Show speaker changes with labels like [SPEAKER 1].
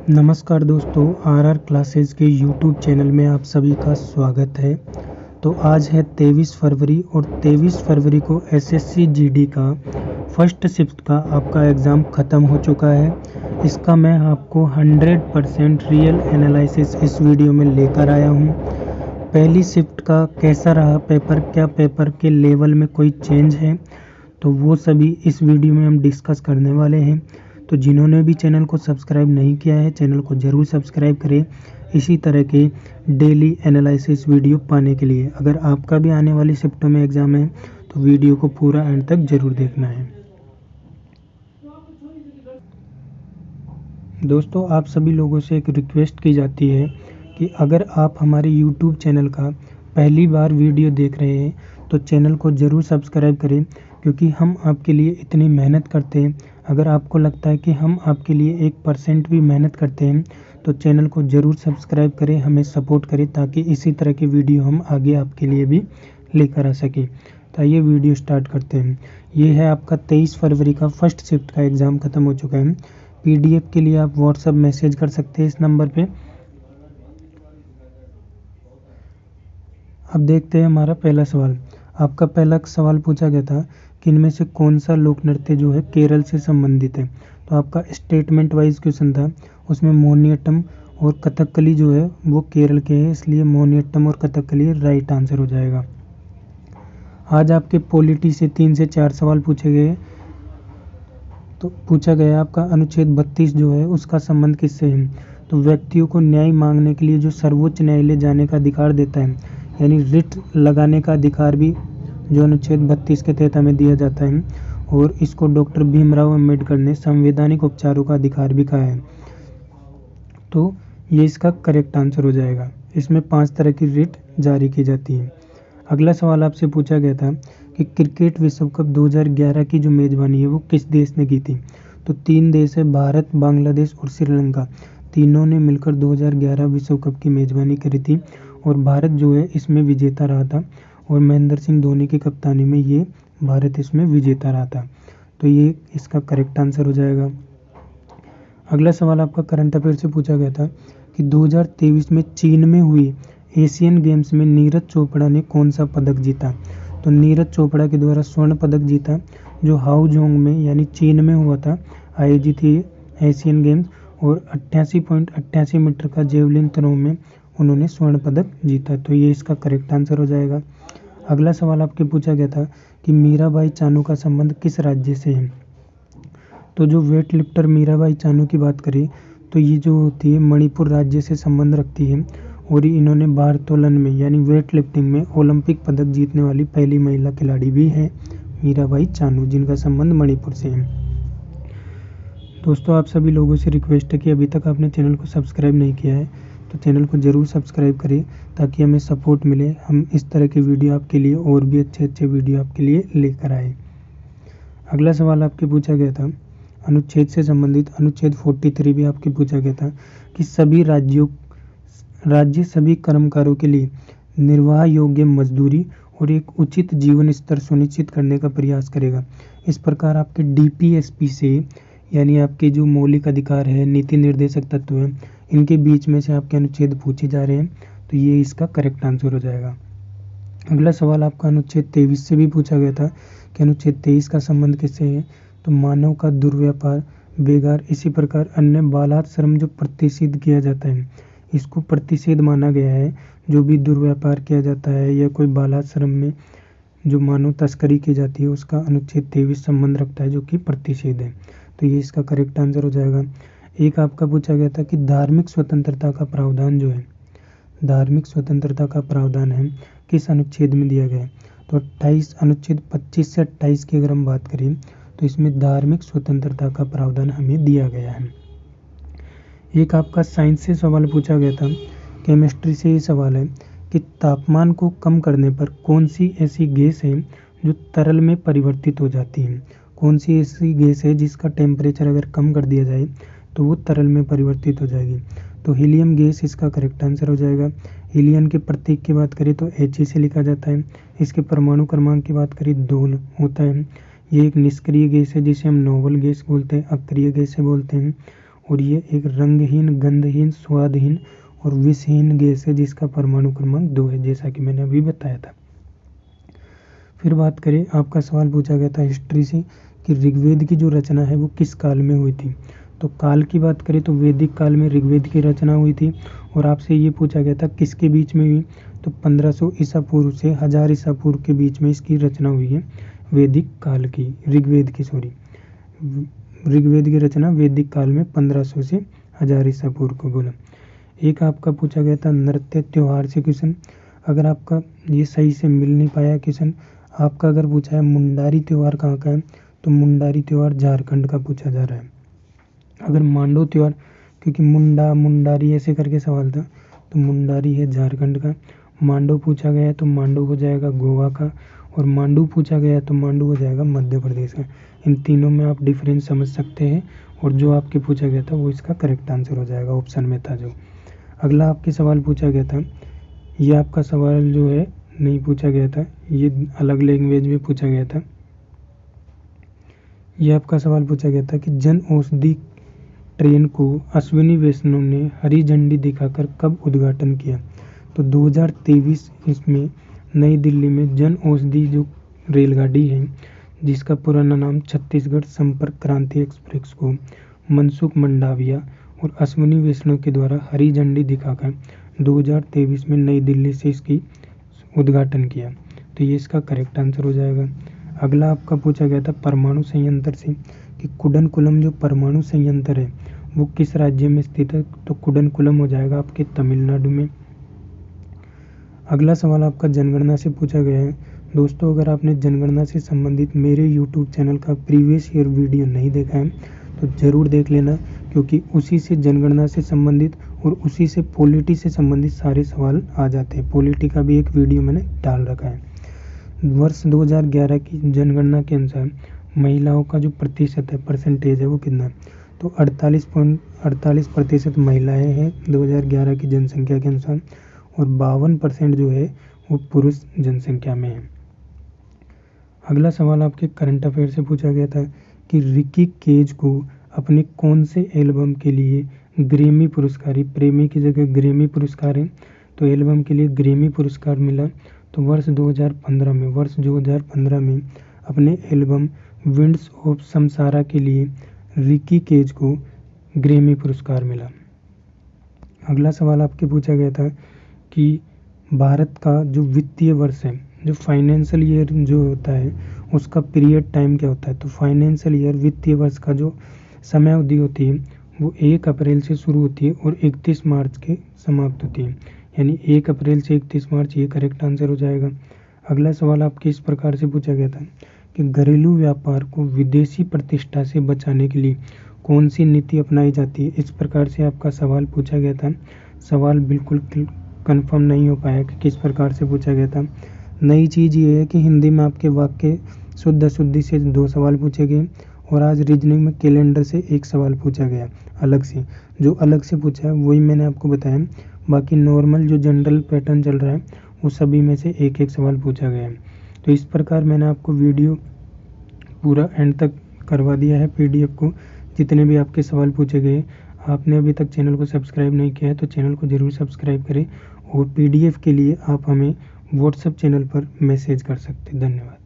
[SPEAKER 1] नमस्कार दोस्तों, RR classes के यूट्यूब चैनल में आप सभी का स्वागत है। तो आज है 23 फरवरी और 23 फरवरी को एसएससी जीडी का फर्स्ट शिफ्ट का आपका एग्ज़ाम ख़त्म हो चुका है। इसका मैं आपको 100% रियल एनालिसिस इस वीडियो में लेकर आया हूँ। पहली शिफ्ट का कैसा रहा पेपर, क्या पेपर के लेवल में कोई चेंज है, तो वो सभी इस वीडियो में हम डिस्कस करने वाले हैं। तो जिन्होंने भी चैनल को सब्सक्राइब नहीं किया है, चैनल को ज़रूर सब्सक्राइब करें इसी तरह के डेली एनालिसिस वीडियो पाने के लिए। अगर आपका भी आने वाली शिफ्टों में एग्ज़ाम है तो वीडियो को पूरा एंड तक ज़रूर देखना है। दोस्तों, आप सभी लोगों से एक रिक्वेस्ट की जाती है कि अगर आप हमारे यूट्यूब चैनल का पहली बार वीडियो देख रहे हैं तो चैनल को ज़रूर सब्सक्राइब करें, क्योंकि हम आपके लिए इतनी मेहनत करते हैं। अगर आपको लगता है कि हम आपके लिए 1% भी मेहनत करते हैं तो चैनल को ज़रूर सब्सक्राइब करें, हमें सपोर्ट करें, ताकि इसी तरह की वीडियो हम आगे आपके लिए भी लेकर आ सकें। तो आइए वीडियो स्टार्ट करते हैं। ये है आपका 23 फरवरी का फर्स्ट शिफ्ट का एग्ज़ाम ख़त्म हो चुका है। पीडीएफ के लिए आप व्हाट्सएप मैसेज कर सकते हैं इस नंबर पे। अब देखते हैं हमारा पहला सवाल। आपका पहला सवाल पूछा गया था कि इनमें से कौन सा लोक नृत्य जो है केरल से संबंधित है। तो आपका स्टेटमेंट वाइज क्वेश्चन था, उसमें मोहिनीअट्टम और कथकली जो है वो केरल के हैं, इसलिए मोहिनीअट्टम और कथकली राइट आंसर हो जाएगा। आज आपके पॉलिटी से 3 से 4 सवाल पूछे गए। तो पूछा गया आपका अनुच्छेद 32 जो है उसका संबंध किससे है। तो व्यक्तियों को न्याय मांगने के लिए जो सर्वोच्च न्यायालय जाने का अधिकार देता है, यानी रिट लगाने का अधिकार भी जो अनुच्छेद 32 के तहत हमें दिया जाता है, और इसको डॉक्टर भीमराव अंबेडकर ने संवैधानिक उपचारों का अधिकार भी कहा है। तो ये इसका करेक्ट आंसर हो जाएगा। इसमें 5 तरह की रिट जारी की जाती है। अगला सवाल आपसे पूछा गया था कि क्रिकेट विश्व कप 2011 की जो मेज़बानी है वो किस देश ने की थी। तो 3 देश है, भारत, बांग्लादेश और श्रीलंका। तीनों ने मिलकर 2011 विश्व कप की मेज़बानी करी थी और भारत जो है इसमें विजेता रहा था, और महेंद्र सिंह धोनी की कप्तानी में ये भारत इसमें विजेता रहा था। तो ये इसका करेक्ट आंसर हो जाएगा। अगला सवाल आपका करंट अफेयर से पूछा गया था कि 2023 में चीन में हुई एशियन गेम्स में नीरज चोपड़ा ने कौन सा पदक जीता। तो नीरज चोपड़ा के द्वारा स्वर्ण पदक जीता, जो हाओजोंग में यानी चीन में हुआ था, आयोजित थी एशियन गेम्स, और 88.88 मीटर का जेवलिन थ्रो में उन्होंने स्वर्ण पदक जीता। तो ये इसका करेक्ट आंसर हो जाएगा। अगला सवाल आपके पूछा गया था कि मीराबाई चानू का संबंध किस राज्य से है। तो जो वेट लिफ्टर मीराबाई चानू की बात करें तो ये जो होती है मणिपुर राज्य से संबंध रखती है, और इन्होंने भारोत्तोलन में यानी वेट लिफ्टिंग में ओलंपिक पदक जीतने वाली पहली महिला खिलाड़ी भी है मीराबाई चानू, जिनका संबंध मणिपुर से है। दोस्तों, आप सभी लोगों से रिक्वेस्ट है कि अभी तक आपने चैनल को सब्सक्राइब नहीं किया है तो चैनल को ज़रूर सब्सक्राइब करें, ताकि हमें सपोर्ट मिले, हम इस तरह की वीडियो आपके लिए और भी अच्छे वीडियो आपके लिए लेकर आए। अगला सवाल आपके पूछा गया था अनुच्छेद से संबंधित, अनुच्छेद 43 भी आपके पूछा गया था कि सभी राज्य सभी कर्मकारों के लिए निर्वाह योग्य मजदूरी और एक उचित जीवन स्तर सुनिश्चित करने का प्रयास करेगा। इस प्रकार आपके डीपीएसपी से, यानी आपके जो मौलिक अधिकार है, नीति निर्देशक तत्व है, इनके बीच में से आपके अनुच्छेद पूछे जा रहे हैं, तो ये इसका करेक्ट आंसर हो जाएगा। अगला सवाल आपका अनुच्छेद 23 से भी पूछा गया था कि अनुच्छेद 23 का संबंध किससे है। तो मानव का दुर्व्यापार, बेगार, इसी प्रकार अन्य बालात श्रम जो प्रतिषेध किया जाता है, इसको प्रतिषेध माना गया है। जो भी दुर्व्यापार किया जाता है या कोई बालात श्रम में जो मानव तस्करी की जाती है, उसका अनुच्छेद 23 संबंध रखता है, जो कि प्रतिषेध है। तो ये इसका करेक्ट आंसर हो जाएगा। एक आपका पूछा गया था कि धार्मिक स्वतंत्रता का प्रावधान जो है, धार्मिक स्वतंत्रता का प्रावधान है किस अनुच्छेद में दिया गया है। तो 28 अनुच्छेद 25 से 28 की अगर हम बात करें तो इसमें धार्मिक स्वतंत्रता का प्रावधान हमें दिया गया है। एक आपका साइंस से सवाल पूछा गया था, केमिस्ट्री से ये सवाल है कि तापमान को कम करने पर कौन सी ऐसी गैस है जो तरल में परिवर्तित हो जाती है। कौन सी ऐसी गैस है जिसका टेम्परेचर अगर कम कर दिया जाए तो वो तरल में परिवर्तित हो जाएगी। तो हीलियम गैस इसका करेक्ट आंसर हो जाएगा। हीलियम के प्रतीक की बात करें तो He से लिखा जाता है। इसके परमाणु क्रमांक की बात करें 2 होता है। ये एक निष्क्रिय गैस है जिसे हम नोबल गैस बोलते हैं, अक्रिय गैस से बोलते हैं, और ये एक रंगहीन, गंधहीन, स्वादहीन और विषहीन गैस है जिसका परमाणु क्रमांक 2 है, जैसा कि मैंने अभी बताया था। फिर बात करें, आपका सवाल पूछा गया था हिस्ट्री से कि ऋग्वेद की जो रचना है वो किस काल में हुई थी। तो काल की बात करें तो वैदिक काल में ऋग्वेद की रचना हुई थी। और आपसे ये पूछा गया था किसके बीच में हुई, तो 1500 ईसा पूर्व से 1000 ईसा पूर्व के बीच में इसकी रचना हुई है, वैदिक काल की, ऋग्वेद की रचना वैदिक काल में 1500 से 1000 ईसा पूर्व को बोला। एक आपका पूछा गया था नृत्य त्योहार से क्वेश्चन। अगर आपका ये सही से मिल नहीं पाया क्वेश्चन, आपका अगर पूछा है मुंडारी त्योहार कहाँ का है, तो मुंडारी त्योहार झारखंड का पूछा जा रहा है। अगर मांडो त्योहार, क्योंकि मुंडारी ऐसे करके सवाल था, तो मुंडारी है झारखंड का। मांडो पूछा गया है तो मांडो हो जाएगा गोवा का। और मांडू पूछा गया तो मांडू हो जाएगा मध्य प्रदेश का। इन तीनों में आप डिफरेंस समझ सकते हैं और जो आपके पूछा गया था वो इसका करेक्ट आंसर हो जाएगा, ऑप्शन में था जो। अगला आपके सवाल पूछा गया था, ये आपका सवाल जो है नहीं पूछा गया था, ये अलग लैंग्वेज में पूछा गया था। ये आपका सवाल पूछा गया था कि जन औषधि ट्रेन को अश्विनी वैष्णव ने हरी झंडी दिखाकर कब उद्घाटन किया। तो 2023 इसमें नई दिल्ली में जन औषधि जो रेलगाड़ी है जिसका पुराना नाम छत्तीसगढ़ संपर्क क्रांति एक्सप्रेस को मनसुख मंडाविया और अश्विनी वैष्णव के द्वारा हरी झंडी दिखाकर 2023 में नई दिल्ली से इसकी उद्घाटन किया। तो ये इसका करेक्ट आंसर हो जाएगा। अगला आपका पूछा गया था परमाणु संयंत्र से कि कुडनकुलम जो परमाणु संयंत्र है वो किस राज्य में स्थित है। तो कुडनकुलम हो जाएगा आपके तमिलनाडु में। अगला सवाल आपका जनगणना से पूछा गया है। दोस्तों, अगर आपने जनगणना से संबंधित मेरे यूट्यूब चैनल का प्रीवियस ईयर वीडियो नहीं देखा है तो ज़रूर देख लेना, क्योंकि उसी से जनगणना से संबंधित और उसी से पॉलिटी से संबंधित सारे सवाल आ जाते हैं। पॉलिटी का भी एक वीडियो मैंने डाल रखा है। वर्ष 2011 की जनगणना के अनुसार महिलाओं का जो प्रतिशत है, परसेंटेज है, वो कितना है। तो 48.48% महिलाएं हैं 2011 की जनसंख्या के अनुसार और 52% जो है वो पुरुष जनसंख्या में है। अगला सवाल आपके करंट अफेयर से पूछा गया था कि रिकी केज को अपने कौन से एल्बम के लिए ग्रैमी पुरस्कार, प्रेमी की जगह ग्रैमी पुरस्कार है, तो एल्बम के लिए ग्रैमी पुरस्कार मिला। तो वर्ष 2015 में अपने एल्बम विंड्स ऑफ समसारा के लिए रिकी केज को ग्रैमी पुरस्कार मिला। अगला सवाल आपके पूछा गया था कि भारत का जो वित्तीय वर्ष है, जो फाइनेंशियल ईयर जो होता है उसका पीरियड टाइम क्या होता है। तो फाइनेंशियल ईयर वित्तीय वर्ष का जो समय अवधि होती है वो 1 अप्रैल से शुरू होती है और 31 मार्च के समाप्त होती है, यानी 1 अप्रैल से 31 मार्च, ये करेक्ट आंसर हो जाएगा। अगला सवाल आपके इस प्रकार से पूछा गया था कि घरेलू व्यापार को विदेशी प्रतिष्ठा से बचाने के लिए कौन सी नीति अपनाई जाती है। इस प्रकार से आपका सवाल पूछा गया था। सवाल बिल्कुल कंफर्म नहीं हो पाया कि किस प्रकार से पूछा गया था। नई चीज़ ये है कि हिंदी में आपके वाक्य शुद्ध अशुद्धि से 2 सवाल पूछे गए और आज रीजनिंग में कैलेंडर से 1 सवाल पूछा गया अलग से। जो अलग से पूछा है वही मैंने आपको बताया, बाकी नॉर्मल जो जनरल पैटर्न चल रहा है वो सभी में से 1-1 सवाल पूछा गया है। तो इस प्रकार मैंने आपको वीडियो पूरा एंड तक करवा दिया है, पीडीएफ को जितने भी आपके सवाल पूछे गए। आपने अभी तक चैनल को सब्सक्राइब नहीं किया है तो चैनल को ज़रूर सब्सक्राइब करें और पीडीएफ के लिए आप हमें व्हाट्सएप चैनल पर मैसेज कर सकते हैं। धन्यवाद।